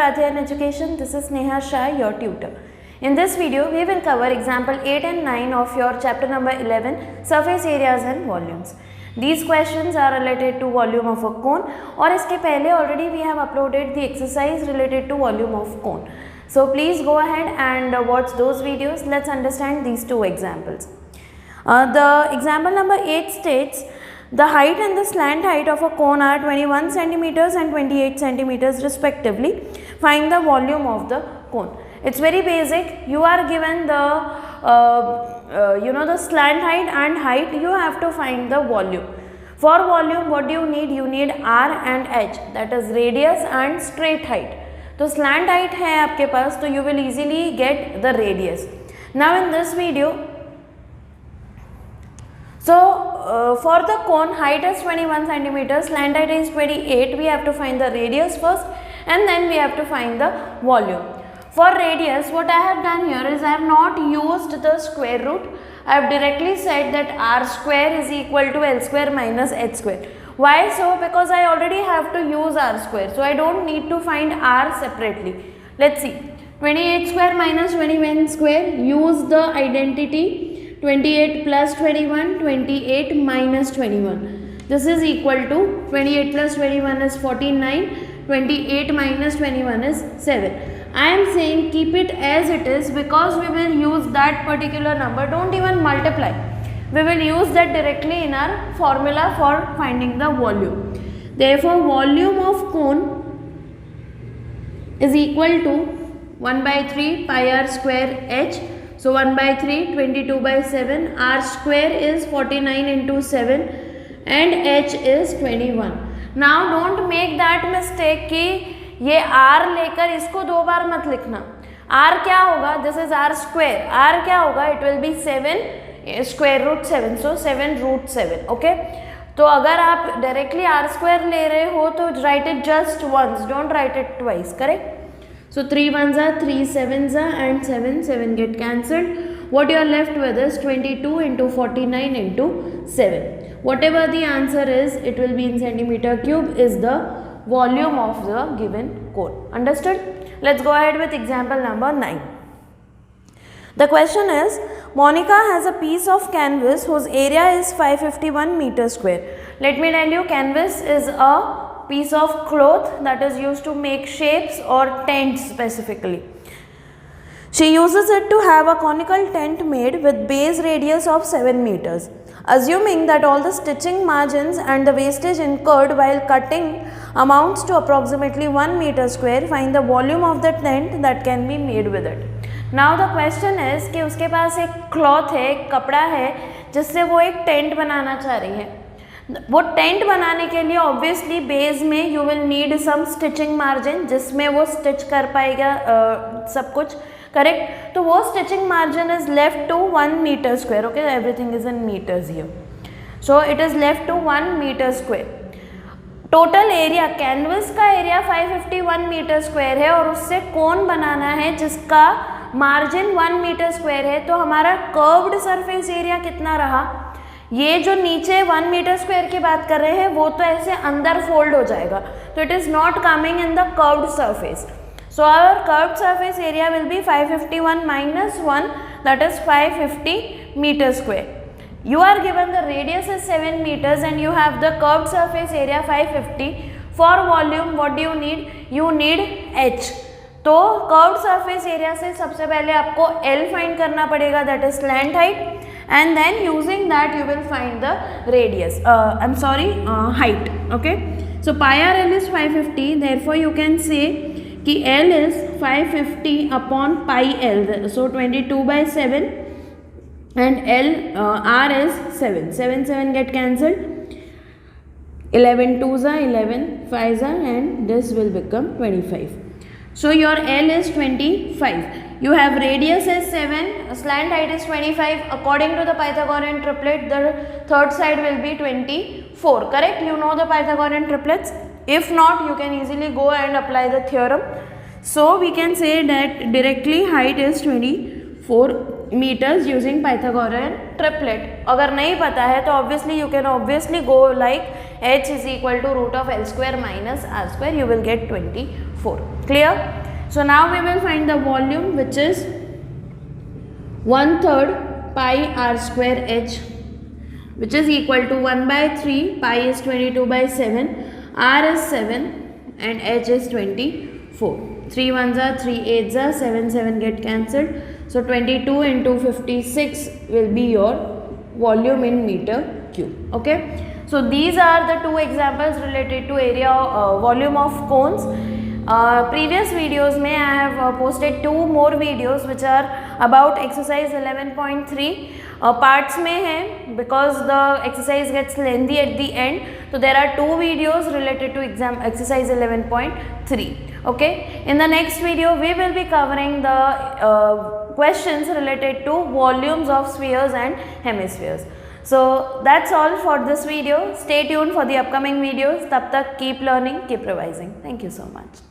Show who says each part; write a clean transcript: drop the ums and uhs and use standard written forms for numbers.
Speaker 1: Pradhyan Education. This is Neha Shah, your tutor. In this video, we will cover example 8 and 9 of your chapter number 11, surface areas and volumes. These questions are related to volume of a cone और इसके पहले already we have uploaded the exercise related to volume of cone. So please go ahead and watch those videos. Let's understand these two examples. The example number 8 states the height and the slant height of a cone are 21 centimeters and 28 centimeters respectively. Find the volume of the cone. It's very basic. You are given the the slant height and height. You have to find the volume. For volume, what do you need? You need R and H, that is radius and straight height. तो slant height है आपके पास, तो you will easily get the radius. Now in this video, so for the cone, height is 21 centimeters, slant height is 28. We have to find the radius first and then we have to find the volume. For radius, what I have done here is I have not used the square root. I have directly said that r square is equal to L square minus H square. Why so? Because I already have to use r square. So I don't need to find r separately. Let's see. 28 square minus 21 square. Use the identity. 28 plus 21, 28 minus 21. This is equal to 28 plus 21 is 49, 28 minus 21 is 7. I am saying keep it as it is because we will use that particular number. Don't even multiply. We will use that directly in our formula for finding the volume. Therefore, volume of cone is equal to 1 by 3 pi r square h. So 1 by 3, 22 by 7, r square is 49 into 7 and h is 21. Now don't make that mistake कि ये r लेकर इसको दो बार मत लिखना. r क्या होगा? This is r square. r क्या होगा? It will be 7 square root 7. So 7 root 7. Okay. तो अगर आप directly r square ले रहे हो तो write it just once. Don't write it twice. Correct? So 3 ones are 3 sevens are and 7 get cancelled. What you are left with is 22 into 49 into 7. Whatever the answer is, it will be in centimeter cube is the volume of the given cone. Understood? Let's go ahead with example number 9. The question is, Monica has a piece of canvas whose area is 551 meters square. Let me tell you, canvas is a piece of cloth that is used to make shapes or tents specifically. She uses it to have a conical tent made with base radius of 7 meters. Assuming that all the stitching margins and the wastage incurred while cutting amounts to approximately 1 meter square, find the volume of the tent that can be made with it. Now the question is कि उसके पास एक cloth है, एक कपड़ा है जिससे वो एक टेंट बनाना चाह रही है. वो टेंट बनाने के लिए ऑब्वियसली बेस में you will need some stitching margin जिसमें वो स्टिच कर पाएगा सब कुछ. करेक्ट. तो वो stitching margin is left to 1 meter square. Okay, everything is in meters here. So it is left to 1 meter square. Total area, canvas का area 551 meter square है और उससे कोन बनाना है जिसका मार्जिन 1 मीटर स्क्वायर है. तो हमारा कर्व्ड सरफेस एरिया कितना रहा? ये जो नीचे 1 मीटर स्क्वायर की बात कर रहे हैं वो तो ऐसे अंदर फोल्ड हो जाएगा. तो it is not coming in the curved surface. So our curved surface area will be 551 minus 1, that is 550 meter square. You are given the radius is 7 meters and you have the curved surface area 550. For volume, what do you need? You need h. तो curved surface area से सबसे पहले आपको L find करना पड़ेगा, that is slant height, and then using that you will find the radius, height. Okay, so pi r L is 550, therefore you can say कि L is 550 upon pi L, so 22 by 7 and R is 7 get cancelled, 11 2s are 11 5s are and this will become 25. So your L is 25. You have radius is 7, slant height is 25. According to the Pythagorean triplet, the third side will be 24. Correct? You know the Pythagorean triplets. If not, you can easily go and apply the theorem. So we can say that directly height is 24 4 meters using Pythagorean triplet. अगर नहीं पता है तो obviously you can obviously go like h is equal to root of L square minus R square, you will get 24. Clear? So now we will find the volume, which is 1/3 pi R square h, which is equal to 1/3, pi is 22 by 7, R is 7 and h is 24. 3 ones are 3 8s are 7 7 get cancelled. So 22 into 56 will be your volume in meter cube. Okay. So these are the two examples related to area volume of cones. Previous videos में I have posted 2 more videos which are about exercise 11.3. Parts में है because the exercise gets lengthy at the end. So there are 2 videos related to exercise 11.3. Okay. In the next video we will be covering the questions related to volumes of spheres and hemispheres. So that's all for this video. Stay tuned for the upcoming videos. Tab tak keep learning, keep revising. Thank you so much.